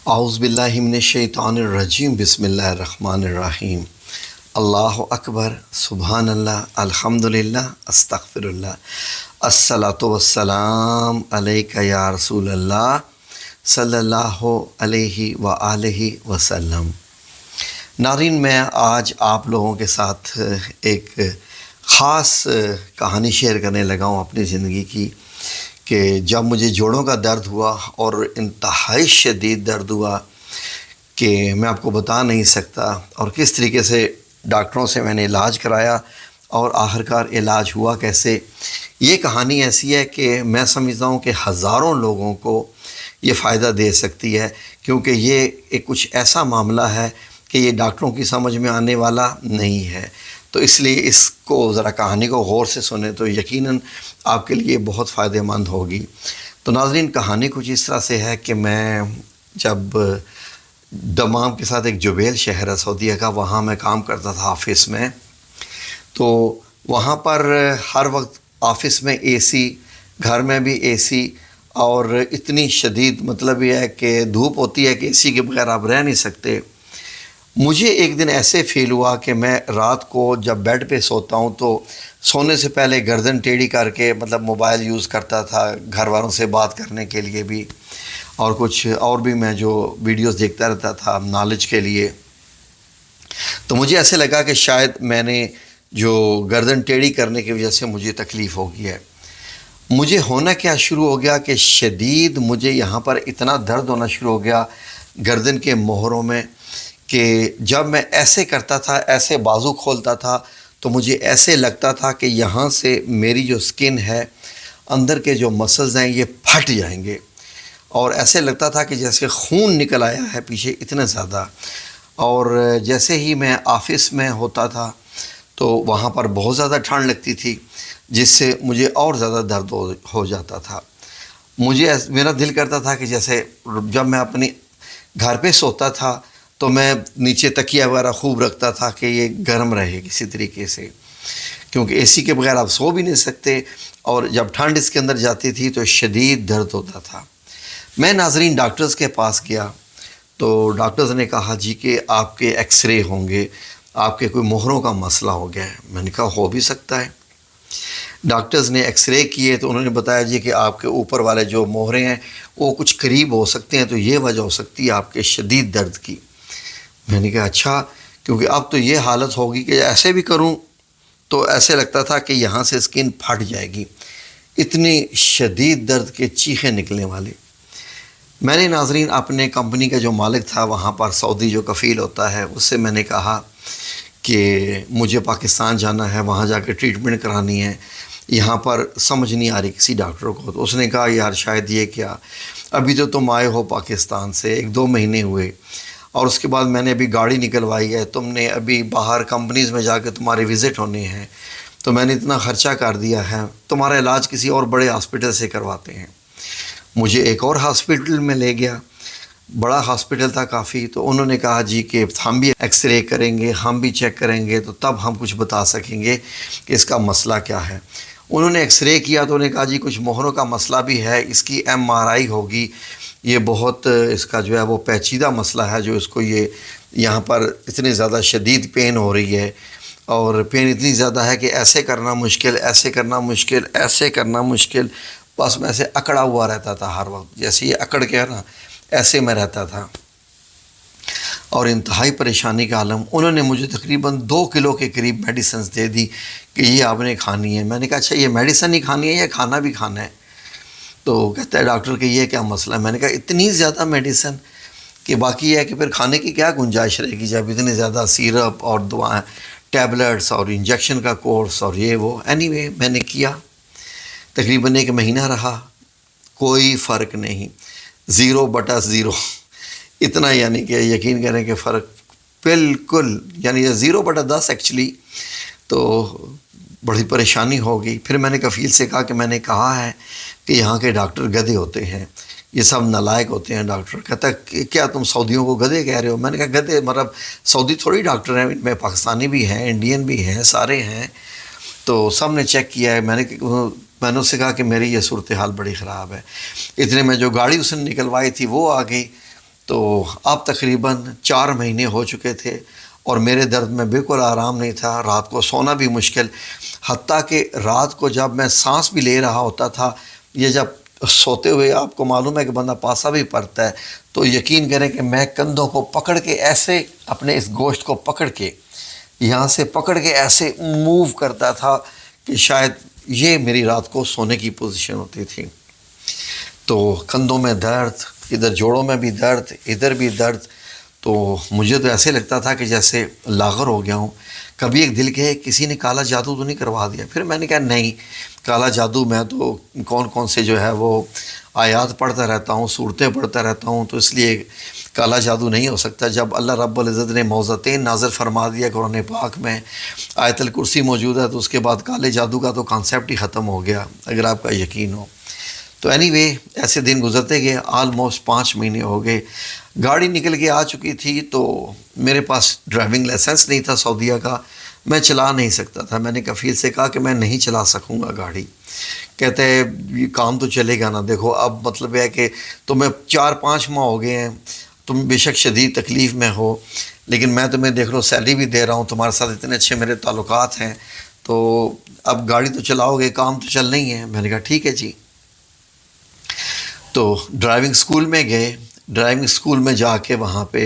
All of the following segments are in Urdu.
اعوذ باللہ من الشیطان الرجیم بسم اللہ الرحمن الرحیم اللہ اکبر سبحان اللہ الحمدللہ استغفر اللہ الصلاۃ والسلام علیک یا رسول اللہ صلی اللہ علیہ وآلہ وسلم۔ ناظرین، میں آج آپ لوگوں کے ساتھ ایک خاص کہانی شیئر کرنے لگا ہوں اپنی زندگی کی کہ جب مجھے جوڑوں کا درد ہوا اور انتہائی شدید درد ہوا کہ میں آپ کو بتا نہیں سکتا، اور کس طریقے سے ڈاکٹروں سے میں نے علاج کرایا اور آخرکار علاج ہوا کیسے۔ یہ کہانی ایسی ہے کہ میں سمجھتا ہوں کہ ہزاروں لوگوں کو یہ فائدہ دے سکتی ہے، کیونکہ یہ ایک کچھ ایسا معاملہ ہے کہ یہ ڈاکٹروں کی سمجھ میں آنے والا نہیں ہے۔ تو اس لیے اس کو ذرا کہانی کو غور سے سنیں تو یقیناً آپ کے لیے بہت فائدہ مند ہوگی۔ تو ناظرین، کہانی کچھ اس طرح سے ہے کہ میں جب دمام کے ساتھ ایک جبیل شہر ہے سعودیہ کا، وہاں میں کام کرتا تھا آفس میں، تو وہاں پر ہر وقت آفس میں اے سی، گھر میں بھی اے سی، اور اتنی شدید مطلب یہ ہے کہ دھوپ ہوتی ہے کہ اے سی کے بغیر آپ رہ نہیں سکتے۔ مجھے ایک دن ایسے فیل ہوا کہ میں رات کو جب بیڈ پہ سوتا ہوں تو سونے سے پہلے گردن ٹیڑھی کر کے مطلب موبائل یوز کرتا تھا گھر والوں سے بات کرنے کے لیے بھی، اور کچھ اور بھی میں جو ویڈیوز دیکھتا رہتا تھا نالج کے لیے۔ تو مجھے ایسے لگا کہ شاید میں نے جو گردن ٹیڑھی کرنے کی وجہ سے مجھے تکلیف ہو گئی ہے۔ مجھے ہونا کیا شروع ہو گیا کہ شدید مجھے یہاں پر اتنا درد ہونا شروع ہو گیا گردن کے موہروں میں کہ جب میں ایسے کرتا تھا، ایسے بازو کھولتا تھا تو مجھے ایسے لگتا تھا کہ یہاں سے میری جو سکن ہے، اندر کے جو مسلز ہیں، یہ پھٹ جائیں گے، اور ایسے لگتا تھا کہ جیسے خون نکل آیا ہے پیچھے اتنا زیادہ۔ اور جیسے ہی میں آفس میں ہوتا تھا تو وہاں پر بہت زیادہ ٹھنڈ لگتی تھی، جس سے مجھے اور زیادہ درد ہو جاتا تھا۔ میرا دل کرتا تھا کہ جیسے جب میں اپنی گھر پہ سوتا تھا تو میں نیچے تکیہ وغیرہ خوب رکھتا تھا کہ یہ گرم رہے کسی طریقے سے، کیونکہ اے سی کے بغیر آپ سو بھی نہیں سکتے، اور جب ٹھنڈ اس کے اندر جاتی تھی تو شدید درد ہوتا تھا۔ میں ناظرین ڈاکٹرز کے پاس گیا تو ڈاکٹرز نے کہا جی کہ آپ کے ایکس رے ہوں گے، آپ کے کوئی موہروں کا مسئلہ ہو گیا ہے۔ میں نے کہا ہو بھی سکتا ہے۔ ڈاکٹرز نے ایکس رے کیے تو انہوں نے بتایا جی کہ آپ کے اوپر والے جو موہرے ہیں وہ کچھ قریب ہو سکتے ہیں، تو یہ وجہ ہو سکتی ہے آپ کے شدید درد کی۔ میں نے کہا اچھا، کیونکہ اب تو یہ حالت ہوگی کہ ایسے بھی کروں تو ایسے لگتا تھا کہ یہاں سے سکن پھٹ جائے گی، اتنی شدید درد کے چیخیں نکلنے والے۔ میں نے ناظرین اپنے کمپنی کا جو مالک تھا وہاں پر سعودی جو کفیل ہوتا ہے، اس سے میں نے کہا کہ مجھے پاکستان جانا ہے، وہاں جا کے ٹریٹمنٹ کرانی ہے، یہاں پر سمجھ نہیں آ رہی کسی ڈاکٹر کو۔ تو اس نے کہا یار شاید یہ کیا، ابھی تو تم آئے ہو پاکستان سے 1-2 مہینے ہوئے، اور اس کے بعد میں نے ابھی گاڑی نکلوائی ہے، تم نے ابھی باہر کمپنیز میں جا کے تمہارے وزٹ ہونے ہیں، تو میں نے اتنا خرچہ کر دیا ہے، تمہارا علاج کسی اور بڑے ہاسپٹل سے کرواتے ہیں۔ مجھے ایک اور ہاسپٹل میں لے گیا، بڑا ہاسپٹل تھا کافی، تو انہوں نے کہا جی کہ ہم بھی ایکس رے کریں گے، ہم بھی چیک کریں گے، تو تب ہم کچھ بتا سکیں گے کہ اس کا مسئلہ کیا ہے۔ انہوں نے ایکس رے کیا تو انہوں نے کہا جی کچھ موہروں کا مسئلہ بھی ہے، اس کی MRI ہوگی، یہ بہت اس کا جو ہے وہ پیچیدہ مسئلہ ہے، جو اس کو یہ یہاں پر اتنی زیادہ شدید پین ہو رہی ہے، اور پین اتنی زیادہ ہے کہ ایسے کرنا مشکل، ایسے کرنا مشکل، ایسے کرنا مشکل۔ بس میں ایسے اکڑا ہوا رہتا تھا ہر وقت، جیسے یہ اکڑ کے ہے نا ایسے میں رہتا تھا، اور انتہائی پریشانی کا عالم۔ انہوں نے مجھے تقریباً 2 کلو کے قریب میڈیسنز دے دی کہ یہ آپ نے کھانی ہے۔ میں نے کہا اچھا یہ میڈیسن ہی کھانی ہے یا کھانا بھی کھانا ہے؟ تو کہتا ہے ڈاکٹر کہ یہ کیا مسئلہ ہے؟ میں نے کہا اتنی زیادہ میڈیسن کہ باقی یہ ہے کہ پھر کھانے کی کیا گنجائش رہے گی جب اتنی زیادہ سیرپ اور دعائیں، ٹیبلٹس اور انجیکشن کا کورس اور یہ وہ۔ اینی وے میں نے کیا، تقریباً 1 مہینہ رہا، کوئی فرق نہیں، 0/0 اتنا، یعنی کہ یقین کریں کہ فرق بالکل، یعنی 0/10 ایکچولی۔ تو بڑی پریشانی ہو گئی۔ پھر میں نے کفیل سے کہا کہ میں نے کہا ہے کہ یہاں کے ڈاکٹر گدھے ہوتے ہیں، یہ سب نالائق ہوتے ہیں ڈاکٹر۔ کہتا ہے کہ کیا تم سعودیوں کو گدھے کہہ رہے ہو؟ میں نے کہا گدھے مطلب سعودی تھوڑی ڈاکٹر ہیں، ان میں پاکستانی بھی ہیں، انڈین بھی ہیں، سارے ہیں۔ تو سب نے چیک کیا ہے۔ میں نے اس سے کہا کہ میری یہ صورتحال بڑی خراب ہے۔ اتنے میں جو گاڑی اس نے نکلوائی تھی وہ آ گئی، تو اب تقریباً 4 مہینے ہو چکے تھے اور میرے درد میں بالکل آرام نہیں تھا، رات کو سونا بھی مشکل، حتیٰ کہ رات کو جب میں سانس بھی لے رہا ہوتا تھا، یہ جب سوتے ہوئے آپ کو معلوم ہے کہ بندہ پاسا بھی پڑتا ہے، تو یقین کریں کہ میں کندھوں کو پکڑ کے ایسے اپنے اس گوشت کو پکڑ کے یہاں سے پکڑ کے ایسے موو کرتا تھا کہ شاید یہ میری رات کو سونے کی پوزیشن ہوتی تھی۔ تو کندھوں میں درد، ادھر جوڑوں میں بھی درد، ادھر بھی درد، تو مجھے تو ایسے لگتا تھا کہ جیسے لاغر ہو گیا ہوں۔ کبھی ایک دل کہ کسی نے کالا جادو تو نہیں کروا دیا؟ پھر میں نے کہا نہیں، کالا جادو میں تو کون سے جو ہے وہ آیات پڑھتا رہتا ہوں، صورتیں پڑھتا رہتا ہوں، تو اس لیے کالا جادو نہیں ہو سکتا۔ جب اللہ رب العزت نے موضتین نازل فرما دیا قرآن پاک میں، آیت الکرسی موجود ہے، تو اس کے بعد کالے جادو کا تو کانسیپٹ ہی ختم ہو گیا، اگر آپ کا یقین ہو۔ تو اینی وے ایسے دن گزرتے گئے، آلموسٹ 5 مہینے ہو گئے، گاڑی نکل کے آ چکی تھی، تو میرے پاس ڈرائیونگ لائسنس نہیں تھا سعودیہ کا، میں چلا نہیں سکتا تھا۔ میں نے کفیل سے کہا کہ میں نہیں چلا سکوں گا گاڑی۔ کہتے ہیں یہ کام تو چلے گا نا، دیکھو اب مطلب ہے کہ تمہیں 4-5 ماہ ہو گئے ہیں، تم بے شک شدید تکلیف میں ہو، لیکن میں تمہیں دیکھ لو سیلری بھی دے رہا ہوں، تمہارے ساتھ اتنے اچھے میرے تعلقات ہیں، تو اب گاڑی تو چلاؤ گے، کام تو چلنا ہی ہے۔ میں نے کہا ٹھیک ہے جی۔ تو ڈرائیونگ اسکول میں گئے، ڈرائیونگ اسکول میں جا کے وہاں پہ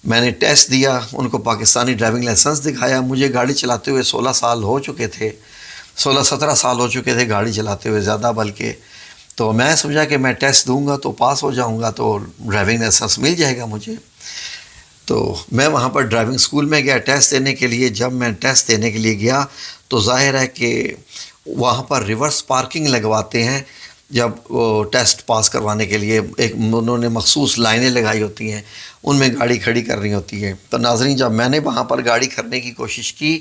میں نے ٹیسٹ دیا، ان کو پاکستانی ڈرائیونگ لائسنس دکھایا۔ مجھے گاڑی چلاتے ہوئے 16 سال ہو چکے تھے، 16-17 سال ہو چکے تھے گاڑی چلاتے ہوئے، زیادہ بلکہ۔ تو میں سمجھا کہ میں ٹیسٹ دوں گا تو پاس ہو جاؤں گا، تو ڈرائیونگ لائسنس مل جائے گا مجھے۔ تو میں وہاں پر ڈرائیونگ اسکول میں گیا ٹیسٹ دینے کے لیے۔ جب میں ٹیسٹ دینے کے لیے گیا تو ظاہر ہے کہ وہاں پر ریورس پارکنگ لگواتے ہیں جب وہ ٹیسٹ پاس کروانے کے لیے، ایک انہوں نے مخصوص لائنیں لگائی ہوتی ہیں، ان میں گاڑی کھڑی کرنی ہوتی ہے۔ تو ناظرین جب میں نے وہاں پر گاڑی کرنے کی کوشش کی،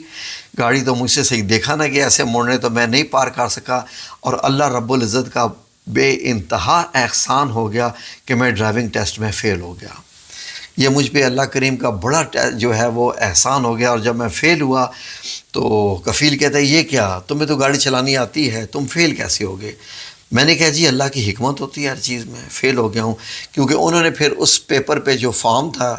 گاڑی تو مجھ سے صحیح دیکھا نہ گیا، ایسے موڑنے تو میں نہیں پار کر سکا، اور اللہ رب العزت کا بے انتہا احسان ہو گیا کہ میں ڈرائیونگ ٹیسٹ میں فیل ہو گیا۔ یہ مجھ پہ اللہ کریم کا بڑا جو ہے وہ احسان ہو گیا۔ اور جب میں فیل ہوا تو کفیل کہتا ہے یہ کیا، تمہیں تو گاڑی چلانی آتی ہے، تم فیل کیسے ہو گئے؟ میں نے کہا جی اللہ کی حکمت ہوتی ہے ہر چیز میں، فیل ہو گیا ہوں۔ کیونکہ انہوں نے پھر اس پیپر پہ جو فارم تھا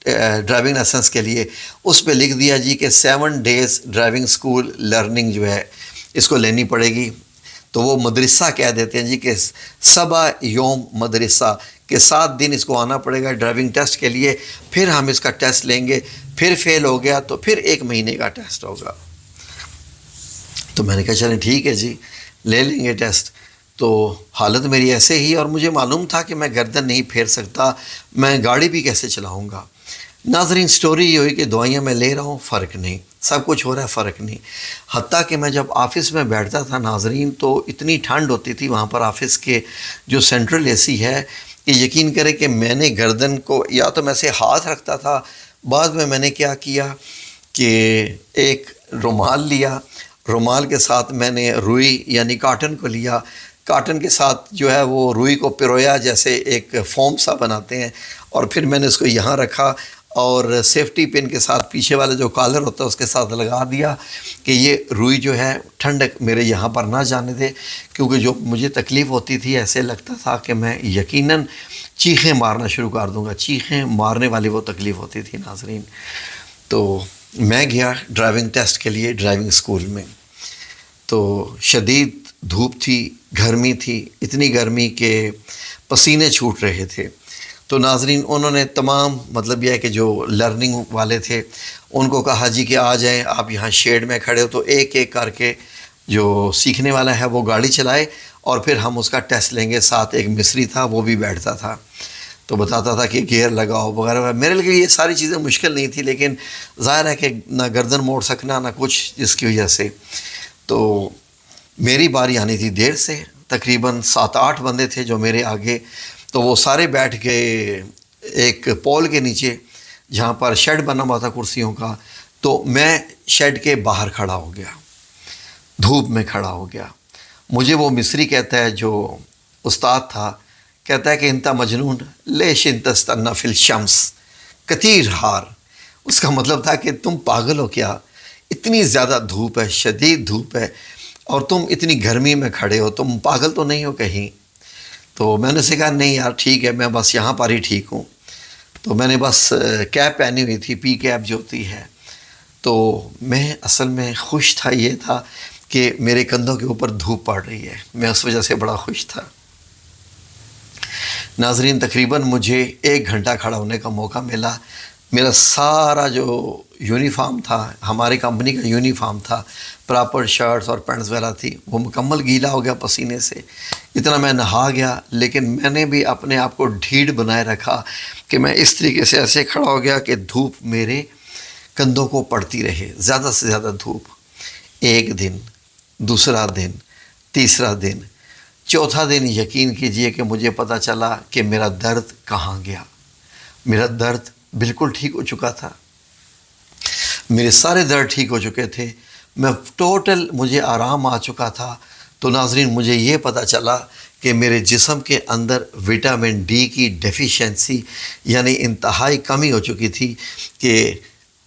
ڈرائیونگ لائسنس کے لیے، اس پہ لکھ دیا جی کہ 7 days ڈرائیونگ اسکول لرننگ جو ہے اس کو لینی پڑے گی۔ تو وہ مدرسہ کہہ دیتے ہیں جی کہ 7 یوم مدرسہ، کہ 7 دن اس کو آنا پڑے گا ڈرائیونگ ٹیسٹ کے لیے، پھر ہم اس کا ٹیسٹ لیں گے۔ پھر فیل ہو گیا تو پھر 1 مہینے کا ٹیسٹ ہوگا۔ تو میں نے کہا چلیں ٹھیک ہے جی، لے لیں گے ٹیسٹ۔ تو حالت میری ایسے ہی، اور مجھے معلوم تھا کہ میں گردن نہیں پھیر سکتا، میں گاڑی بھی کیسے چلاؤں گا۔ ناظرین سٹوری یہ ہوئی کہ دوائیاں میں لے رہا ہوں، فرق نہیں، سب کچھ ہو رہا ہے، فرق نہیں۔ حتیٰ کہ میں جب آفس میں بیٹھتا تھا ناظرین تو اتنی ٹھنڈ ہوتی تھی وہاں پر، آفس کے جو سینٹرل اے سی ہے، کہ یقین کرے کہ میں نے گردن کو یا تو میں سے ہاتھ رکھتا تھا، بعد میں نے کیا کیا کہ ایک رومال لیا، رومال کے ساتھ میں نے روئی یعنی کاٹن کو لیا، کاٹن کے ساتھ جو ہے وہ روئی کو پرویا جیسے ایک فوم سا بناتے ہیں، اور پھر میں نے اس کو یہاں رکھا اور سیفٹی پن کے ساتھ پیچھے والا جو کالر ہوتا ہے اس کے ساتھ لگا دیا کہ یہ روئی جو ہے ٹھنڈک میرے یہاں پر نہ جانے دے، کیونکہ جو مجھے تکلیف ہوتی تھی ایسے لگتا تھا کہ میں یقیناً چیخیں مارنا شروع کر دوں گا، چیخیں مارنے والی وہ تکلیف ہوتی تھی ناظرین۔ تو میں گیا ڈرائیونگ ٹیسٹ کے لیے ڈرائیونگ اسکول میں، تو شدید دھوپ تھی، گرمی تھی، اتنی گرمی کہ پسینے چھوٹ رہے تھے۔ تو ناظرین انہوں نے تمام مطلب یہ ہے کہ جو لرننگ والے تھے ان کو کہا جی کہ آ جائیں آپ یہاں شیڈ میں کھڑے ہو، تو ایک ایک کر کے جو سیکھنے والا ہے وہ گاڑی چلائے اور پھر ہم اس کا ٹیسٹ لیں گے۔ ساتھ ایک مصری تھا وہ بھی بیٹھتا تھا، تو بتاتا تھا کہ گیئر لگاؤ وغیرہ وغیرہ۔ میرے لیے یہ ساری چیزیں مشکل نہیں تھی، لیکن ظاہر ہے کہ نہ گردن موڑ سکنا نہ کچھ، جس کی وجہ سے تو میری باری آنی تھی دیر سے، تقریباً 7-8 بندے تھے جو میرے آگے، تو وہ سارے بیٹھ گئے ایک پول کے نیچے جہاں پر شیڈ بنا ہوا تھا کرسیوں کا۔ تو میں شیڈ کے باہر کھڑا ہو گیا، دھوپ میں کھڑا ہو گیا۔ مجھے وہ مصری کہتا ہے جو استاد تھا، کہتا ہے کہ انتا مجنون لیش انتستنا فی الشمس کثیر ہار، اس کا مطلب تھا کہ تم پاگل ہو کیا، اتنی زیادہ دھوپ ہے، شدید دھوپ ہے، اور تم اتنی گرمی میں کھڑے ہو، تم پاگل تو نہیں ہو کہیں؟ تو میں نے اسے کہا نہیں یار ٹھیک ہے، میں بس یہاں پر ہی ٹھیک ہوں۔ تو میں نے بس کیپ پہنی ہوئی تھی، پی کیپ جو ہوتی ہے، تو میں اصل میں خوش تھا، یہ تھا کہ میرے کندھوں کے اوپر دھوپ پڑ رہی ہے، میں اس وجہ سے بڑا خوش تھا۔ ناظرین، تقریباً مجھے 1 گھنٹہ کھڑا ہونے کا موقع ملا۔ میرا سارا جو یونیفارم تھا، ہماری کمپنی کا یونیفارم تھا، پراپر شرٹس اور پینٹس وغیرہ تھی، وہ مکمل گیلا ہو گیا پسینے سے، اتنا میں نہا گیا، لیکن میں نے بھی اپنے آپ کو ڈھیڑ بنائے رکھا کہ میں اس طریقے سے ایسے کھڑا ہو گیا کہ دھوپ میرے کندھوں کو پڑتی رہے، زیادہ سے زیادہ دھوپ۔ 1 دن، دوسرا دن، تیسرا دن، چوتھا دن یقین کیجئے کہ مجھے پتہ چلا کہ میرا درد کہاں گیا۔ میرا درد بالکل ٹھیک ہو چکا تھا، میرے سارے درد ٹھیک ہو چکے تھے، میں ٹوٹل مجھے آرام آ چکا تھا۔ تو ناظرین، مجھے یہ پتہ چلا کہ میرے جسم کے اندر وٹامن ڈی کی ڈیفیشنسی یعنی انتہائی کمی ہو چکی تھی، کہ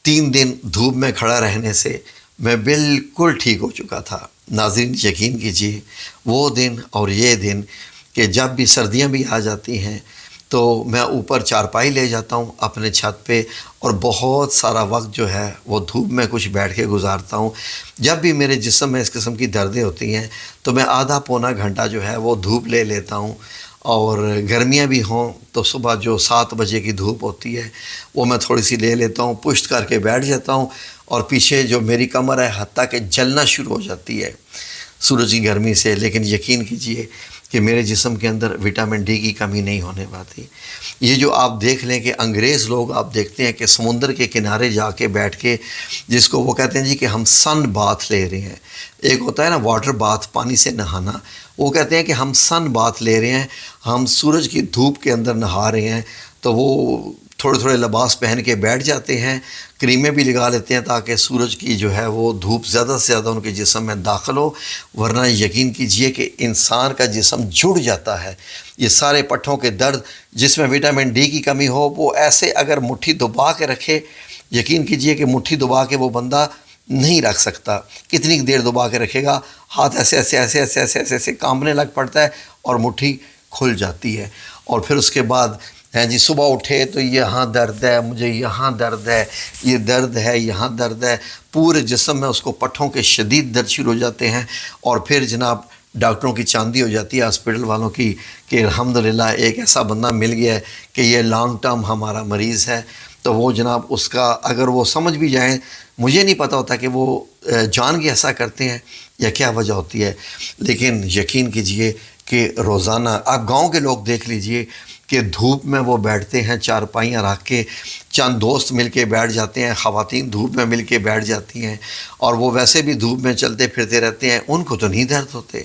3 دن دھوپ میں کھڑا رہنے سے میں بالکل ٹھیک ہو چکا تھا۔ ناظرین، یقین کیجیے وہ دن اور یہ دن کہ جب بھی سردیاں بھی آ جاتی ہیں تو میں اوپر چارپائی لے جاتا ہوں اپنے چھت پہ، اور بہت سارا وقت جو ہے وہ دھوپ میں کچھ بیٹھ کے گزارتا ہوں۔ جب بھی میرے جسم میں اس قسم کی دردیں ہوتی ہیں تو میں آدھا پونا گھنٹہ جو ہے وہ دھوپ لے لیتا ہوں، اور گرمیاں بھی ہوں تو صبح جو 7 بجے کی دھوپ ہوتی ہے وہ میں تھوڑی سی لے لیتا ہوں، پشت کر کے بیٹھ جاتا ہوں، اور پیچھے جو میری کمر ہے حتیٰ کہ جلنا شروع ہو جاتی ہے سورج کی گرمی سے، لیکن یقین کیجئے کہ میرے جسم کے اندر وٹامن ڈی کی کمی نہیں ہونے پاتی۔ یہ جو آپ دیکھ لیں کہ انگریز لوگ آپ دیکھتے ہیں کہ سمندر کے کنارے جا کے بیٹھ کے، جس کو وہ کہتے ہیں جی کہ ہم سن باتھ لے رہے ہیں، ایک ہوتا ہے نا واٹر باتھ، پانی سے نہانا، وہ کہتے ہیں کہ ہم سن باتھ لے رہے ہیں، ہم سورج کی دھوپ کے اندر نہا رہے ہیں۔ تو وہ تھوڑے تھوڑے لباس پہن کے بیٹھ جاتے ہیں، کریمیں بھی لگا لیتے ہیں تاکہ سورج کی جو ہے وہ دھوپ زیادہ سے زیادہ ان کے جسم میں داخل ہو، ورنہ یقین کیجئے کہ انسان کا جسم جڑ جاتا ہے۔ یہ سارے پٹھوں کے درد، جس میں وٹامن ڈی کی کمی ہو، وہ ایسے اگر مٹھی دبا کے رکھے، یقین کیجئے کہ مٹھی دبا کے وہ بندہ نہیں رکھ سکتا، کتنی دیر دبا کے رکھے گا، ہاتھ ایسے ایسے ایسے ایسے ایسے ایسے ایسے کانپنے لگ پڑتا ہے اور مٹھی کھل جاتی ہے۔ اور پھر اس کے بعد جی صبح اٹھے تو یہاں درد ہے، مجھے یہاں درد ہے، یہ درد ہے، یہاں درد ہے، پورے جسم میں اس کو پٹھوں کے شدید درد شروع ہو جاتے ہیں، اور پھر جناب ڈاکٹروں کی چاندی ہو جاتی ہے ہاسپٹل والوں کی کہ الحمدللہ ایک ایسا بندہ مل گیا ہے کہ یہ لانگ ٹرم ہمارا مریض ہے۔ تو وہ جناب اس کا اگر وہ سمجھ بھی جائیں، مجھے نہیں پتہ ہوتا کہ وہ جان کے ایسا کرتے ہیں یا کیا وجہ ہوتی ہے، لیکن یقین کیجئے کہ روزانہ آپ گاؤں کے لوگ دیکھ لیجئے کہ دھوپ میں وہ بیٹھتے ہیں، چارپائیاں رکھ کے، چند دوست مل کے بیٹھ جاتے ہیں، خواتین دھوپ میں مل کے بیٹھ جاتی ہیں، اور وہ ویسے بھی دھوپ میں چلتے پھرتے رہتے ہیں، ان کو تو نہیں درد ہوتے۔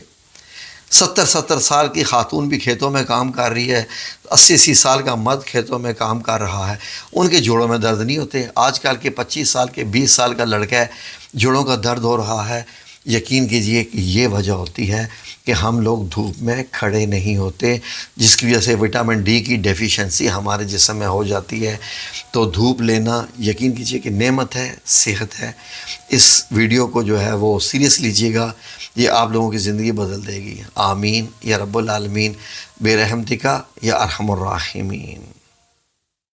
70 سال کی خاتون بھی کھیتوں میں کام کر رہی ہے، 80 سال کا مرد کھیتوں میں کام کر رہا ہے، ان کے جوڑوں میں درد نہیں ہوتے۔ آج کل کے 25 سال کے 20 سال کا لڑکا ہے، جوڑوں کا درد ہو رہا ہے۔ یقین کیجئے کہ یہ وجہ ہوتی ہے کہ ہم لوگ دھوپ میں کھڑے نہیں ہوتے، جس کی وجہ سے وٹامن ڈی کی ڈیفیشنسی ہمارے جسم میں ہو جاتی ہے۔ تو دھوپ لینا یقین کیجئے کہ نعمت ہے، صحت ہے۔ اس ویڈیو کو جو ہے وہ سیریس لیجئے گا، یہ آپ لوگوں کی زندگی بدل دے گی۔ آمین یا رب العالمین، بے رحمتک یا ارحم الراحمین۔